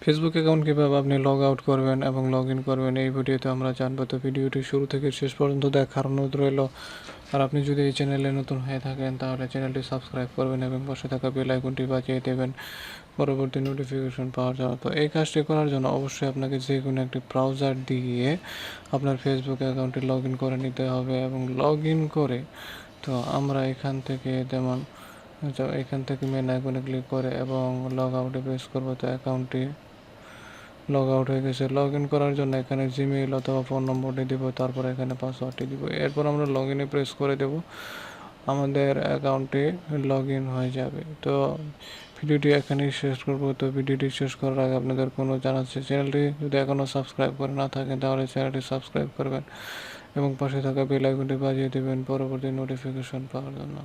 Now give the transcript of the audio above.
Facebook account কীভাবে আপনি log out করবেন এবং লগ ইন করবেন এই ভিডিওতে আমরা জানবো। তো ভিডিওটি শুরু থেকে শেষ পর্যন্ত দেখার অনুরোধ রইল। আর আপনি যদি এই চ্যানেলে নতুন হয়ে থাকেন তাহলে চ্যানেলটি সাবস্ক্রাইব করবেন এবং পাশে থাকা বেল আইকনটি বাজিয়ে দেবেন পরবর্তী নোটিফিকেশন পাওয়ার জন্য। তো এই কাজটি করার জন্য অবশ্যই আপনাকে যে কোনো একটি ব্রাউজার দিয়ে আপনার ফেসবুক অ্যাকাউন্টটি লগ ইন করে নিতে হবে এবং লগ ইন করে তো আমরা এখান থেকে যেমন এখান থেকে মেন আইকনে ক্লিক করে এবং লগ আউটে প্রেস করবো। তো অ্যাকাউন্টটি লগ আউট হয়ে গেছে। লগ ইন করার জন্য এখানে জিমেইল অথবা ফোন নম্বরটি দিব, তারপর এখানে পাসওয়ার্ডটি দিব। এরপর আমরা লগ ইনে প্রেস করে দেব, আমাদের অ্যাকাউন্টটি লগ ইন হয়ে যাবে। তো ভিডিওটি এখানেই শেষ করবো। তো ভিডিওটি শেষ করার আগে আপনাদের কোনো জানাচ্ছি, চ্যানেলটি যদি এখনও সাবস্ক্রাইব করে না থাকেন তাহলে চ্যানেলটি সাবস্ক্রাইব করবেন এবং পাশে থাকা বেল আইকনটি বাজিয়ে দেবেন পরবর্তী নোটিফিকেশন পাওয়ার জন্য।